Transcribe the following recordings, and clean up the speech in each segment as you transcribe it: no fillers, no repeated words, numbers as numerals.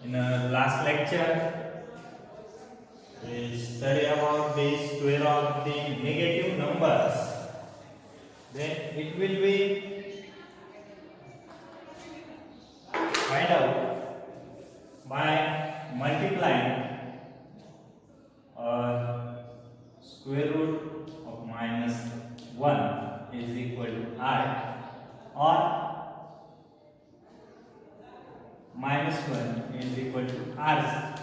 In last lecture, we study about the square of the negative numbers. Then it will be find out by multiplying square root of minus 1 is equal to I, or minus 1 is equal to R.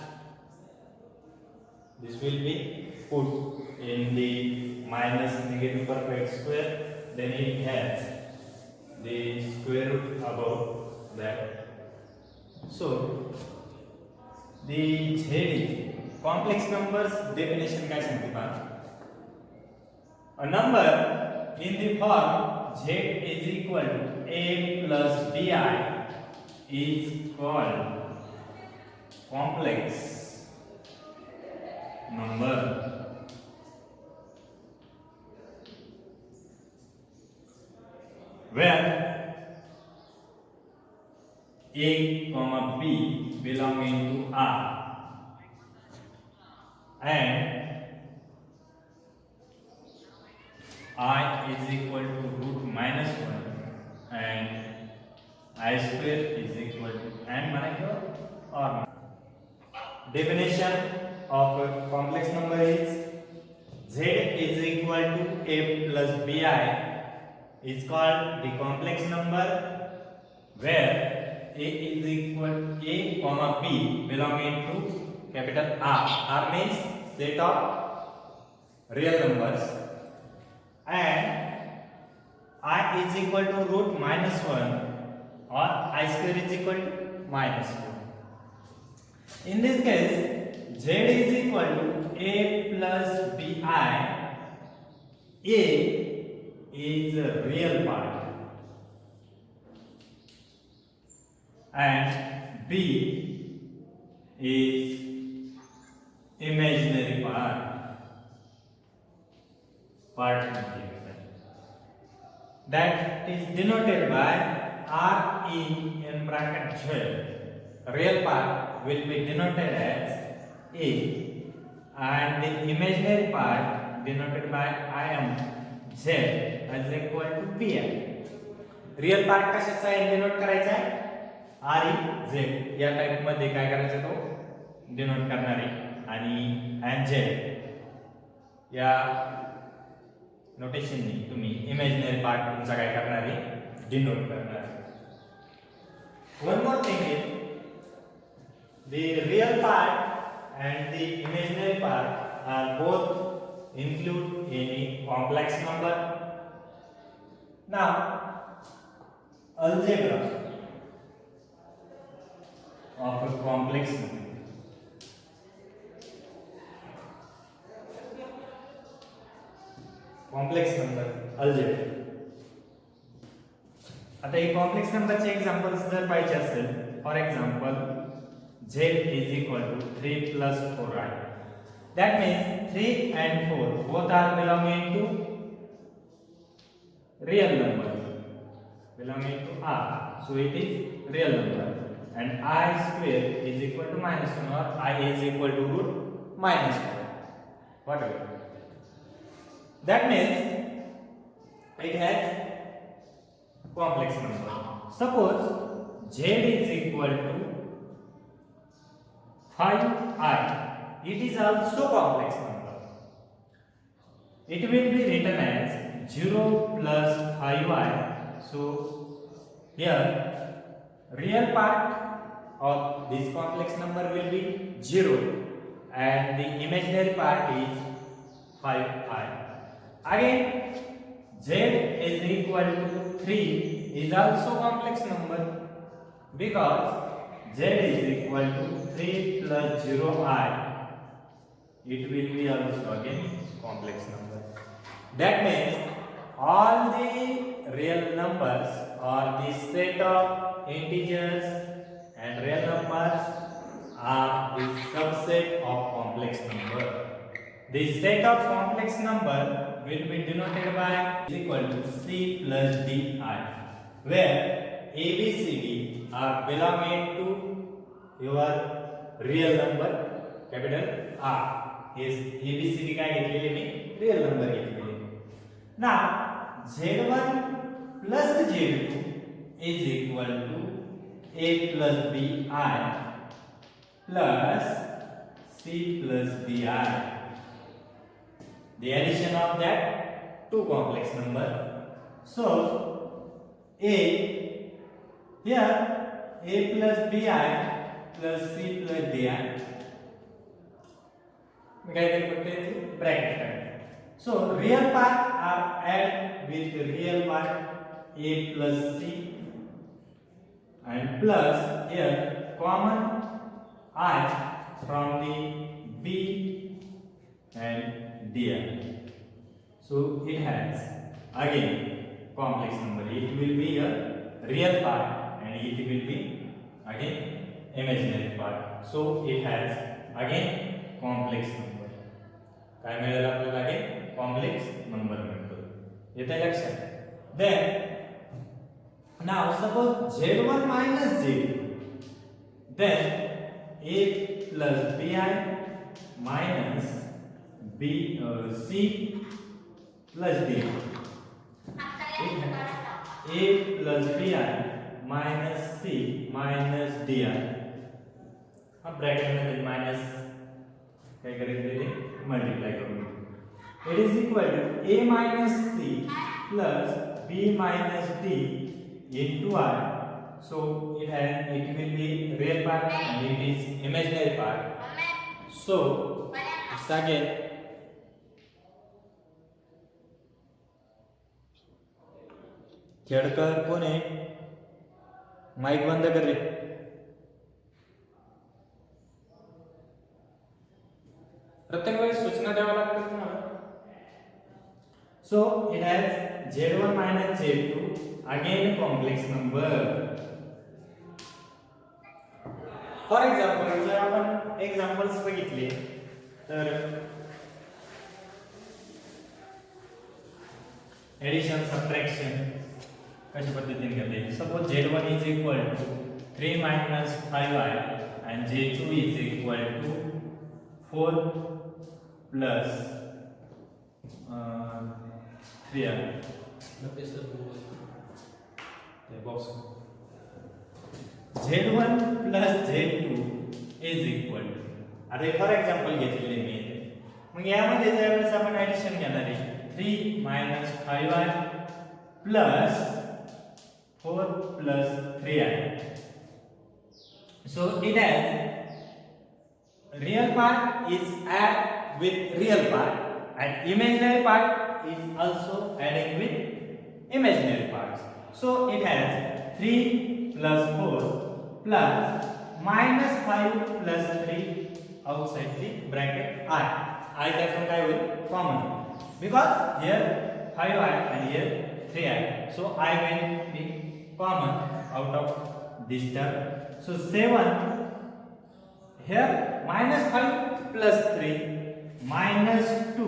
This will be put in the minus negative perfect square, then it has the square root above that. So the Z is complex numbers definition काय सांगते पहा. A number in the form Z is equal to A plus BI is called complex number. Where A comma B belonging to R and I is equal to root minus 1 and I square is equal to n minus or definition of a complex number is Z is equal to A plus BI is called the complex number where A is equal A comma B belonging to capital R. R means set of real numbers and I is equal to root minus 1 or I square is equal to minus 1. In this case, Z is equal to A plus BI. A is a real part and B is imaginary part. That is denoted by RE in bracket Z. Real part will be denoted as A and the imaginary part denoted by IM Z as equal to BI. Real part कशाचा आहे denote करायचा आहे RE Z या type मध्ये काय करायचं तो denote करणार आहे आणि NZ या नोटेशननी तुम्ही इमेजिनरी पार्ट तुमचा काय करणार आहे डिनोट करणार आहे. One more thing is the real part and the imaginary part are both include in a complex number. Now algebra of a complex number. Complex number algebra. आता हे complex नंबरचे examples जर पाहिजे असेल for example Z is equal to 3 plus 4i. That means 3 and 4 both are belonging to real number belonging to R. So it is real number and I square is equal to minus 1 or I is equal to root minus 1 whatever. That means it has complex number. Suppose Z is equal to 5i. It is also complex number. It will be written as 0 plus 5i. So here real part of this complex number will be 0 and the imaginary part is 5i. Again, Z is equal to 3 is also complex number because Z is equal to 3 plus 0i. It will be also again complex number. That means all the real numbers or the set of integers and real numbers are the subset of complex number. The set of complex number will be denoted by is equal to C plus DI, where A, B, C, D are belonging to your real number capital R. Yes, ABCD काय घेतलेले मी real number घेतलेले. Now Z1 plus Z2 is equal to A plus BI plus C plus BI. The addition of that two complex number. So A here A plus BI plus C plus BI. मी काय करू शकते bracket काढ. So real part are add with real part A plus C and plus here common I from the B and D. So it has again complex number. It will be a real part and it will be again imaginary part. So it has again complex number. काय मिळेल आपल्याला again complex number मिळतो. येते लक्षात. Then now suppose Z1 minus Z2, then A plus BI minus C plus D. A plus BI minus C minus DI. अब bracket में minus क्या करेंगे मल्टीप्लाई करूंगा. It is equal to A minus C plus B minus D into I. So it will be real part and it is imaginary part. So it's again Khedkar कोण आहे mic बंद कर रे. प्रत्येक वेळेस सूचना द्यावा लागते तुम्हाला. So it has Z1 minus Z2 again complex number. For example जर आपण examples बघितले तर addition subtraction कशा पद्धतीने करते. Suppose Z1 is equal to 3 minus 5i and Z2 is equal to 4 plus 3i. Z1 plus Z2 is equal to, आता for example घेतलेले मी इथे. मग यामध्ये ज्यावेळेस आपण ऍडिशन घेणार आहे 3 minus 5i plus 4 plus 3i. So it has real part is add with real part and imaginary part is also adding with imaginary parts. So it has 3 plus 4 plus minus 5 plus 3 outside the bracket I. I therefore I will common because here 5i and here 3i. So I will be common out of this term. So 7 here minus 5 plus 3 minus 2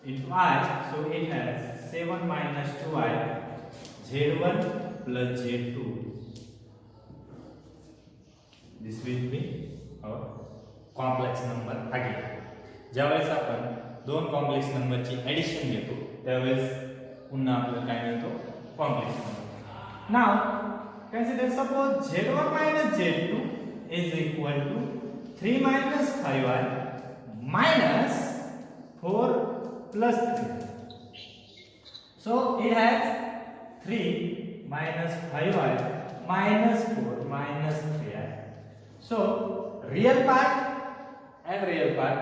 into I. So it has 7 minus 2i Z1 plus Z2. This will be our complex number again. ज्यावेळेस आपण दोन complex नंबरची addition घेतो त्यावेळेस पुन्हा आपल्याला काय मिळतो complex number. Now consider suppose Z1 minus Z2 is equal to 3 minus 5i minus 4 plus 3. So it has 3 minus 5i minus 4 minus 3i. So real part and real part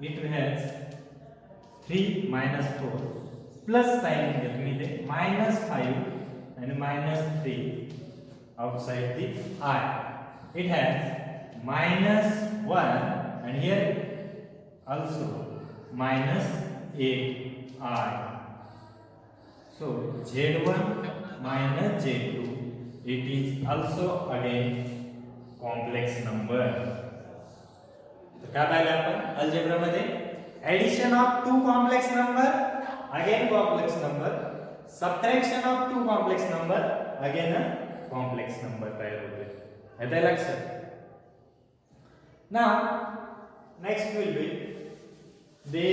it has 3 minus 4 plus sign घेतले minus 5 and minus 3 outside the I. It has minus 1 and here also minus 8i. So Z1 minus Z2 it is also again complex number. तर काय पाहिलं आपण algebra मध्ये addition of two complex number again complex number, subtraction of two complex number again a complex number तयार होते. येते लक्षात. Now next will be the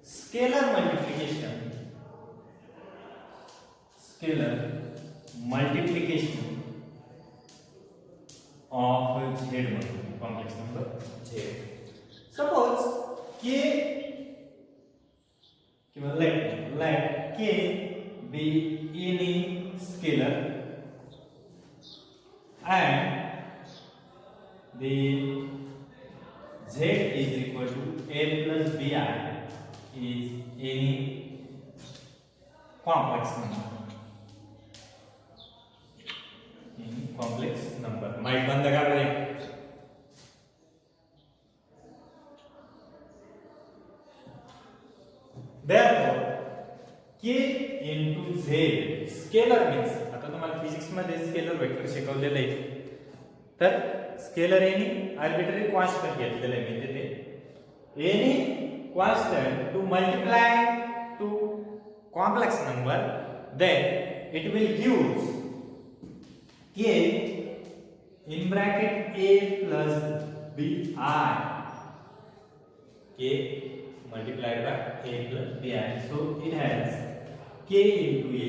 scalar multiplication of Z1 complex number Z. Suppose k, let k be any scalar and the Z is equal to a plus bi is any complex number. Mic बंद कर रहे हैं. Therefore, k into z scalar means, आता तुम्हाला physics मध्ये scalar vector शिकवलेलं आहे. तर स्केलर एनी आर्बिट्ररी कॉन्स्टंट घेतलेलं आहे मी तिथे. Any constant to multiply to complex number, then it will give k in bracket a plus bi, k multiplied by a plus bi. So it has k into a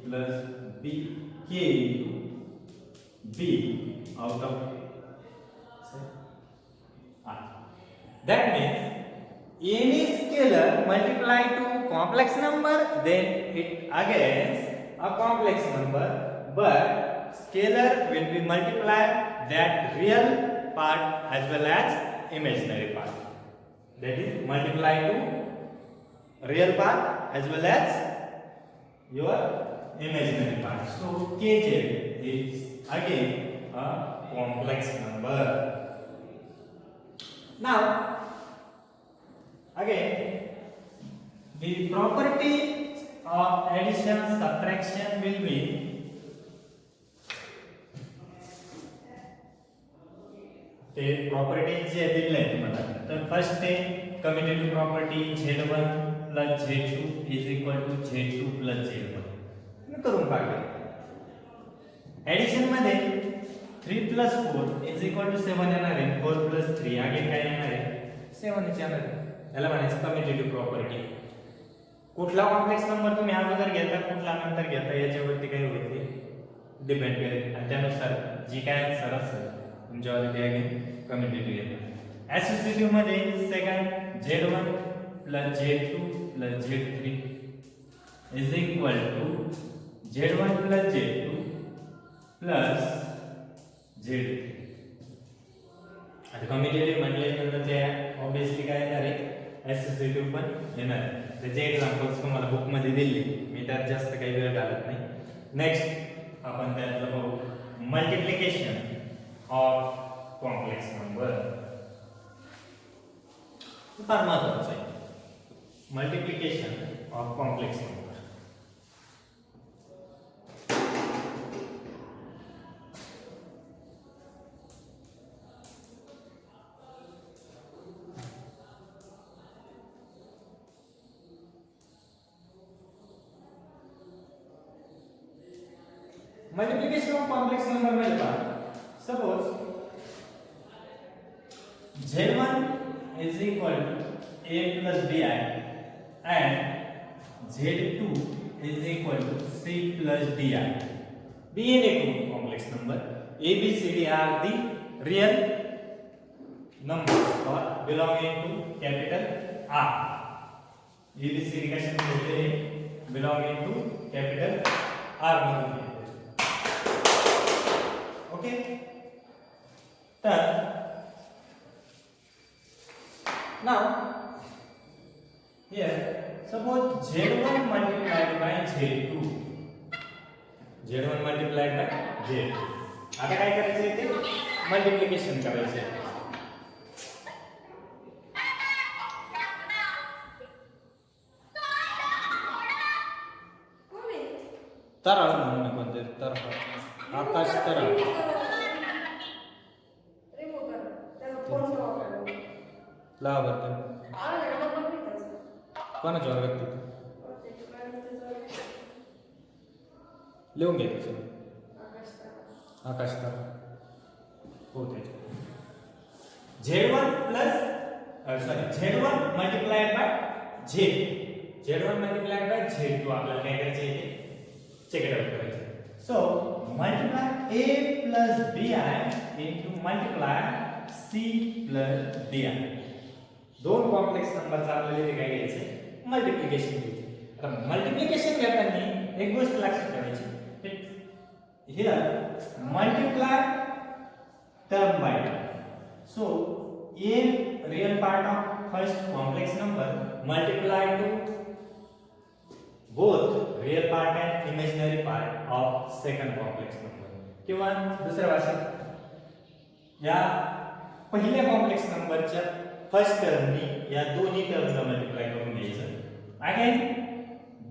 plus b, k into b out of r. That means any scalar multiplied to complex number, then it again a complex number, but scalar will be multiplied that real part as well as imaginary part. That is multiplied to real part as well as your imaginary part. So kj is again a complex number. Now again the property of addition subtraction will be ते property जे दिले आहेत तुम्हाला. तर first ते commutative property z1 plus z2 is equal to z2 plus z1 मी करून पाहिले. Addition मध्ये 3 plus 4 is equal to 7 येणार आहे. 4 plus 3 अगेन काय येणार आहे 7 येणार आहे. याला म्हणायचं कम्युटेटिव्ह प्रॉपर्टी. कुठला कॉम्प्लेक्स नंबर तुम्ही अगोदर घेता कुठला नंतर घेता याच्यावरती काय होते डिपेंड करेल आणि त्यानुसार जी काय आन्सर असेल तुमच्यावर ते अगेन कम्युटेटिव्ह येतं. एसोसिएटिव्ह मध्ये second z1 plus z2 plus z3 is equal to z1 plus z2 plus z3. आता कम्युटेटिव्ह म्हटल्यानंतर ते ऑब्वियसली काय येणार आहे एसोसिएटिव्ह पण येणार आहे. त्याचे एक्झाम्पल्स तुम्हाला बुक मध्ये दिले, मी त्यात जास्त काही वेळ घालत नाही. नेक्स्ट आपण त्यातलं बघू मल्टिप्लिकेशन ऑफ कॉम्प्लेक्स नंबर. फार महत्वाचं आहे multiplication of complex number. Multiplication of complex number मध्ये पहा. Suppose z1 is equal to a plus bi and z2 is equal to c plus di. Being a complex number, a b c d are the real numbers or belonging to capital R. a b c d कशामध्ये belonging to capital R मध्ये. Okay. तर now here suppose z1 multiplied by z2, z1 multiplied by z2. आता काय करायचं आहे ते multiplication करायचं आहे. तरळ म्हणून कोणते तरळ आकाश तरळ ला बरं कोणाच्या वर्गात लिहून घ्यायचं. आकाश का होते Z1 plus Z1 multiplied by Z1 multiplied by Z2 आपल्याला काय करायचं आहे चेक इट आउट करायचं. So multiply A plus BI into multiply C plus DI. दोन कॉम्प्लेक्स नंबरचा आपल्याला इथे काय घ्यायचं मल्टिप्लिकेशन घ्यायचं. आता मल्टिप्लिकेशन करताना एक गोष्ट लक्षात ठेवायची, here multiply term by term. So a real part of first complex number multiply to both real part and imaginary part of second complex number. किंवा दुसऱ्या भाषेत या पहिल्या कॉम्प्लेक्स नंबरच्या फर्स्ट टर्मनी या दोन्ही टर्मला मल्टिप्लाय करून घ्यायचं. अगेन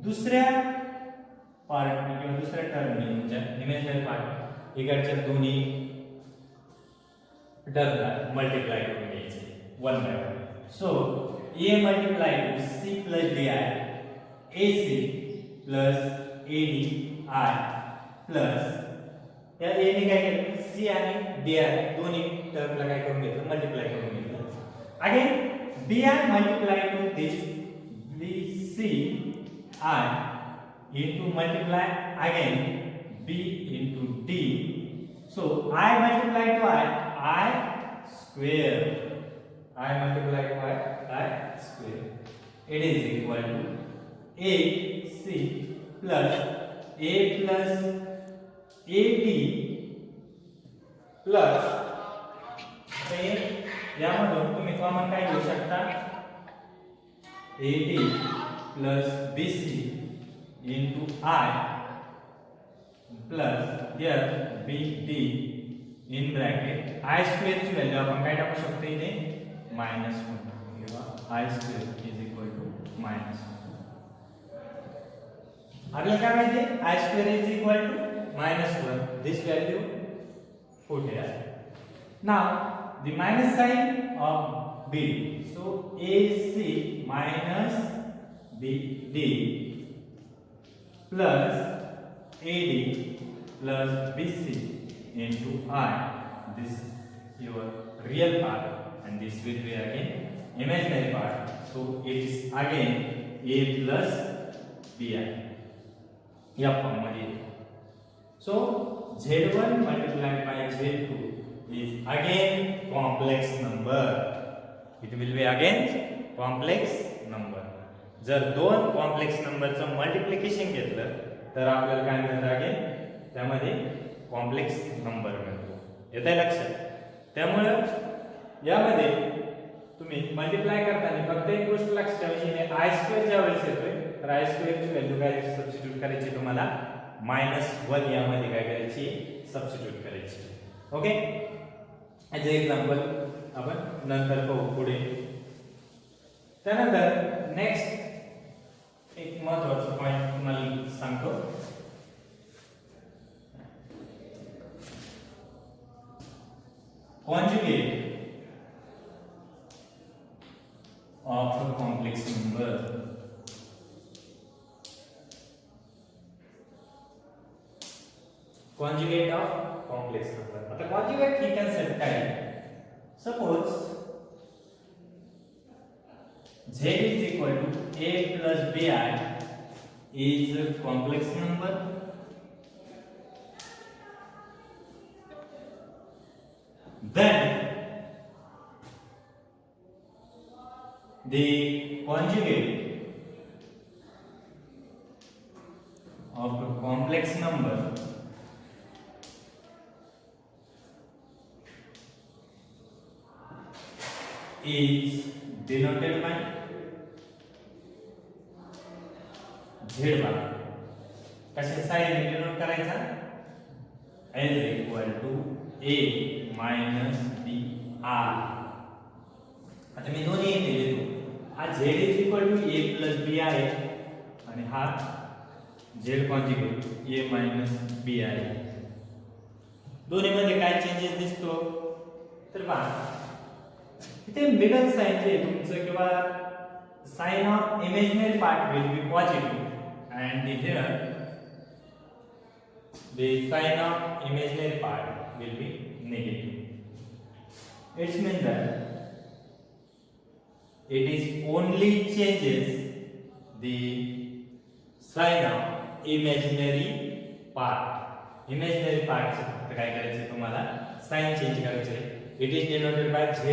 दुसऱ्या पार्टनी किंवा दुसऱ्या टर्मनी म्हणजे इमेजिनरी पार्ट इकडच्या दोन्ही टर्मला मल्टिप्लाय करून घ्यायचे one by one. So a multiply to c plus d i a c plus a d i plus या ए ने काय केलं सी आणि डी आय दोन्ही टर्मला काय करून घेतलं मल्टिप्लाय करून घेतलं. Again d i multiply to this b c i into multiply again b into d. So I multiply to I square. I multiply to I square. It is equal to AC plus A plus AD plus A यामधून तुम्ही common काय घेऊ शकता AD plus BC into I plus here BD in bracket I square ची value आपण काय टाकू शकतो इथे -1 किंवा I square is equal to -1. आपल्याला काय माहिती I square is equal to -1. This value put here. Now the minus sign of BD. So AC minus BD plus AD plus BC into I. This is your real part and this will be again imaginary part. So it is again A plus BI. या form मध्ये. So Z1 multiplied by Z2 is again complex number. It will be again complex number. जर दोन complex नंबरचं multiplication घेतलं तर आपल्याला काय मिळतं अगेन त्यामध्ये कॉम्प्लेक्स नंबर मिळतो. येतंय लक्षात. त्यामुळे यामध्ये तुम्ही मल्टिप्लाय करताना फक्त एक गोष्ट लक्षात ठेवायची आय स्क्वेअर ज्या वेळेस येतोय तर आय स्क्वेअरची व्हॅल्यू काय सबस्टिट्यूट करायची तुम्हाला -1 यामध्ये काय करायची सबस्टिट्यूट करायची. ओके ॲज एक्झाम्पल आपण नंतर पाहू पुढे. त्यानंतर नेक्स्ट एक महत्त्वाचा पॉइंट तुम्हाला सांगतो. conjugate of a complex number. Conjugate of complex number. आता conjugate ही concept काय? Suppose Z is equal to A plus BI is a complex number. Then the conjugate of a complex number is denoted by Z bar. कशा साईडने denote करायचा as equal to A minus B R. आता मी दोन्ही इथे लिहितो. हा Z is equal to A plus B आहे आणि हा Z conjugate A minus B आहे. दोन्ही मध्ये काय चेंजेस दिसतो तर पहा इथे मिडल साइन जे तुमचं किंवा sign of imaginary part will be positive and here the sign of imaginary part will be negative. It means that it is only changes the sign of imaginary part. Imaginary part फक्त काय करायचं तुम्हाला sign change करायचं आहे. It is denoted by z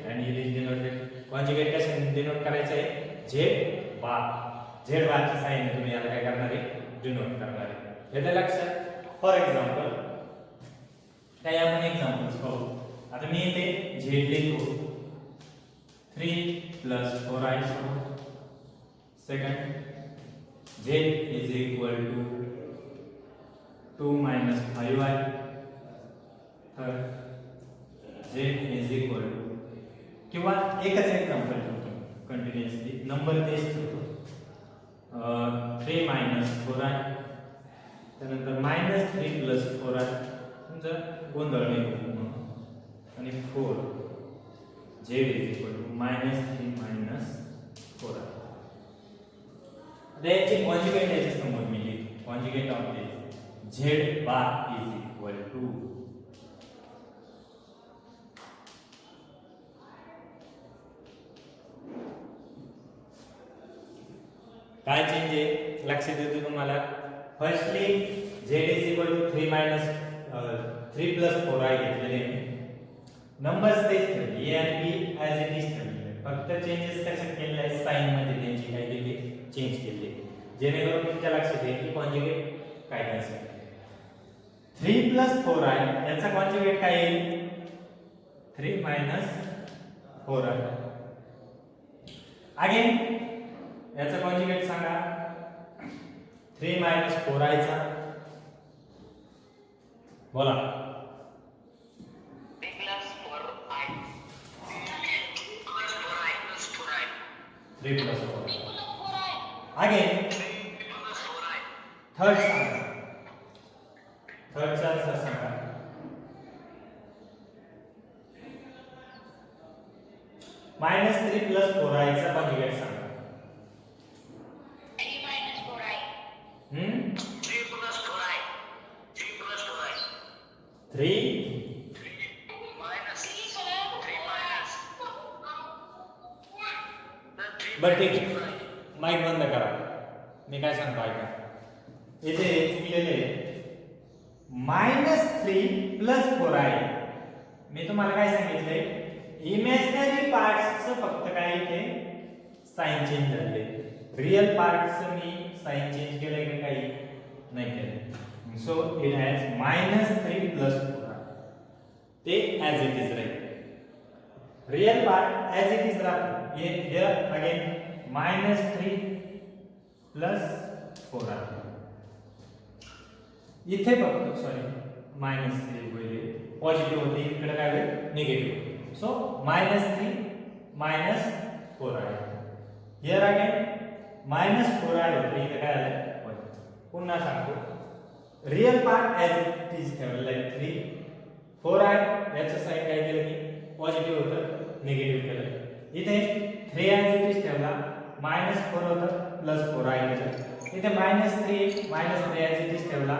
and it is denoted conjugate कशाने denote करायचं आहे z बार. z बारची sign तुम्ही याला काय करणार आहे डिनोट करणार आहे. येते लक्षात. फॉर एक्झाम्पल काही आपण एक्झाम्पल्स पाहू. आता मी इथे z लिहितो 3 plus 4i. Second, z is equal to 2 minus 5i. Third, z is equal to किंवा एकच एक्झाम्पल ठेवतो कंटिन्युअसली नंबर तेच ठेवतो 3 minus 4i. त्यानंतर -3 plus 4i. तुमचा गोंधळ नाही होत आणि 4 z is equal to -3 minus 4i. याचे कॉन्जुगेट याच्या समोर मी लिहितो. Conjugate of this z bar is equal to काय चेंज आहे लक्षात येतो तुम्हाला. Firstly z is equal to 3 minus 3 plus 4i घेतलेले नंबर्स तेच ठेवले a आणि b ॲज इट इज ठेवले. फक्त चेंजेस कशात केलेले आहेत साइन मध्ये त्यांची काय केली चेंज केले जेणेकरून तुमच्या लक्षात येईल की कॉन्जुगेट काय करायचं. 3 plus 4i याचा कॉन्जुगेट काय येईल 3 minus 4i. अगेन याचा कॉन्जुगेट सांगा 3 minus 4i चा बोला 3 plus 4i. अगेन थर्ड सांगा. थर्डचा आन्सर सांगा -3 plus 4i चा कॉन्जुगेट सांगा. 3 minus 4i. 3 plus 4i. 3 plus 4i. 3 minus 3 minus. बरं ठीक आहे. माईक बंद करा. मी काय सांगतो ऐका. इथे चुकलेले -3 plus 4i. मी तुम्हाला काय सांगितले इमॅजिनरी पार्ट्सचं फक्त काय इथे साइन चेंज झाले. रियल पार्ट्सचं मी साइन चेंज केलंय की काही नाही केलं. So it has -3 plus 4i. ते as it is Raheel. Real part as it is राहतो. here again -3 plus 4i. इथे फक्त सॉरी -3 होईल पॉझिटिव्ह होते इकडे काय होईल negative. So -3 minus 4i. here again -4i होते इथे काय आलं पॉझिटिव्ह. पुन्हा सांगतो real part as it is ठेवलेला आहे 3. 4i याचं साइन काय केलं मी पॉझिटिव्ह होतं निगेटिव्ह केलं. इथे 3 ॲज इट इज ठेवला -4 होतं +4i केलं. इथे -3 ॲज इट इज ठेवला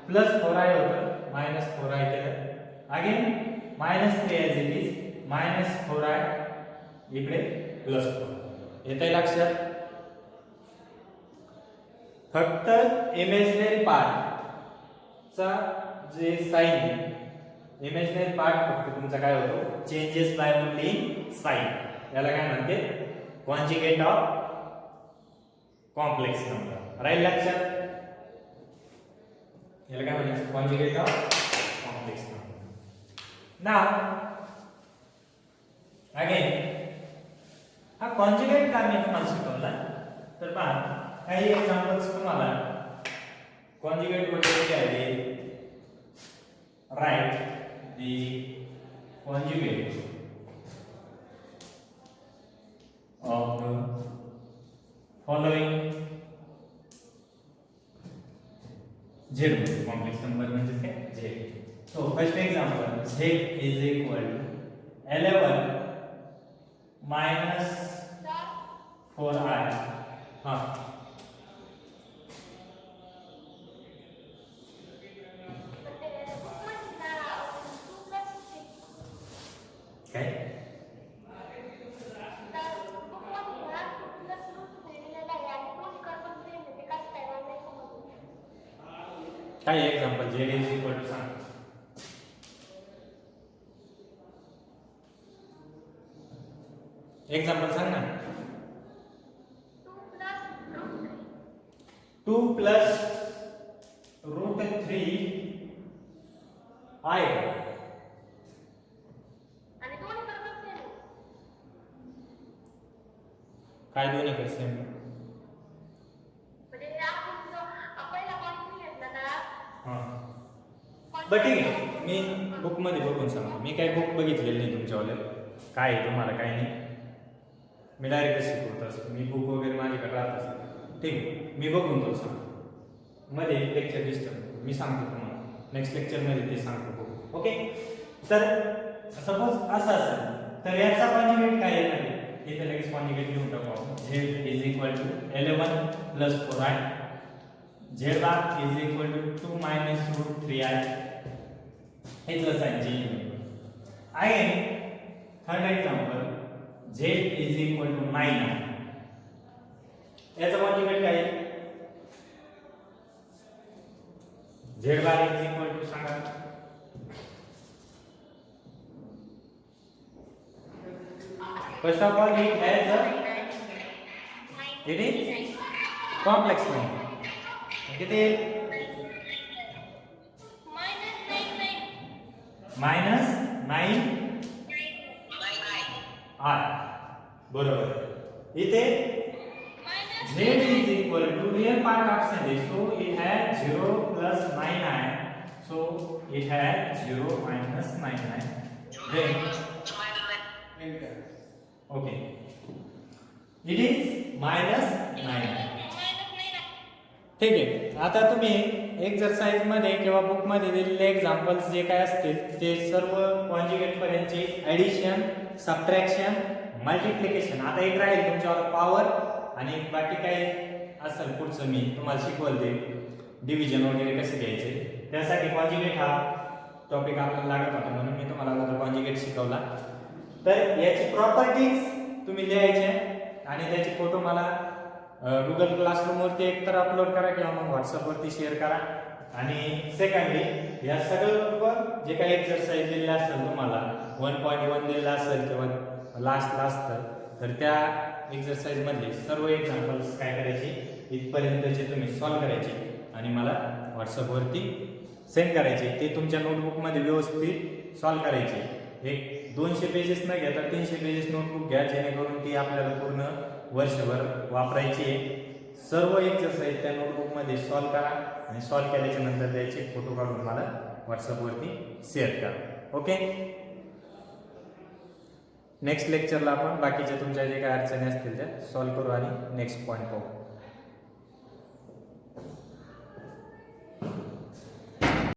+4i होतं -4i केलं. Again -3 as it is -4i इकडे +4. येते लक्षात. फक्त इमॅजिनरी पार्ट चा जे साइन इमॅजिनरी पार्ट फक्त तुमचा काय होतो चेंजेस बाय ओनली साइन. याला काय म्हणते कॉन्जुगेट ऑफ कॉम्प्लेक्स नंबर. राहील लक्षात. याला काय म्हणायचं conjugate of complex number. Now again हा कॉन्जुगेट का मी तुम्हाला शिकवला तर पहा काही एक्झाम्पल्स तुम्हाला कॉन्जुगेट वगैरे द्यावे. Write the conjugate of the following z complex number म्हणजे काय z. So first example z is equal to 11 minus 4i. काय example z is equal to सांग. एक्झाम्पल सांग ना. 2 प्लस रूट 3 i. काय दोन्ही कडे सेम. बरं ठीक आहे, मी बुकमध्ये बघून सांगतो. मी काही बुक बघितलेलं नाही तुमच्यावाले, काय आहे तुम्हाला काय नाही. मी डायरेक्ट शिकवत असतो. मी बुक वगैरे माझ्याकडे राहत असतो. ठीक आहे, मी बघून तो सांगतो. मध्ये लेक्चर डिस्टर्ब मी सांगतो तुम्हाला. नेक्स्ट लेक्चरमध्ये ते सांगतो बुक. ओके. तर सपोज असं असेल तर याचा कॉन्जुगेट काय येणार आहे. इथे लगेच कॉन्जुगेट लिहून टाकू आपण. z is equal to 11 plus 4i. z bar is equal to 2 minus root 3i. इथलं साइन जी. Again third example z is equal to 9i. याचा कॉन्जुगेट काय आहे. z bar is equal to सांगा. First of all, it has it is complex number. किती minus 9 r. बरोबर. इथे z is equal to real part option is, so it has 0 plus 9i, so it has 0 minus 9i. Then okay, it is minus 9. ठीक आहे. आता तुम्ही exercise मध्ये किंवा book मध्ये दिलेले एक्झाम्पल्स जे काय असतील ते सर्व कॉन्जुगेट पर्यंतचे ऍडिशन, सबट्रॅक्शन, मल्टिप्लिकेशन. आता एक राहील तुमच्यावर पॉवर आणि बाकी काय असेल पुढचं मी तुम्हाला शिकवल ते डिव्हिजन वगैरे कसे घ्यायचे. त्यासाठी कॉन्जुगेट हा टॉपिक आपल्याला लागत होता म्हणून मी तुम्हाला अगोदर कॉन्जुगेट शिकवला. तर याची प्रॉपर्टीज तुम्ही लिहायच्या आणि त्याचे फोटो मला गुगल क्लासरूमवरती एकतर अपलोड करा किंवा मग व्हॉट्सअपवरती शेअर करा. आणि सेकंडली या सगळं जे काही एक्सरसाइज दिलेलं असेल तुम्हाला 1.1 दिलेलं असेल किंवा लास्ट तर त्या एक्सरसाइज मधले सर्व एक्झाम्पल्स काय करायचे इथपर्यंतचे तुम्ही सॉल्व्ह करायचे आणि मला व्हॉट्सअपवरती सेंड करायचे. ते तुमच्या नोटबुकमध्ये व्यवस्थित सॉल्व्ह करायचे. एक 200 पेजेस न घेता 300 पेजेस नोटबुक घ्या जेणेकरून ती आपल्याला पूर्ण वर्षभर वापरायची आहे. सर्व एक्सरसाइज त्या नोटबुकमध्ये सॉल्व्ह करा आणि सॉल्व्ह केल्याच्या नंतर त्याचे फोटो काढून मला व्हॉट्सअपवरती शेअर करा. ओके. नेक्स्ट लेक्चरला आपण बाकीच्या तुमच्या जे काही अडचणी असतील त्या सॉल्व्ह करू आणि नेक्स्ट पॉईंट पाहू.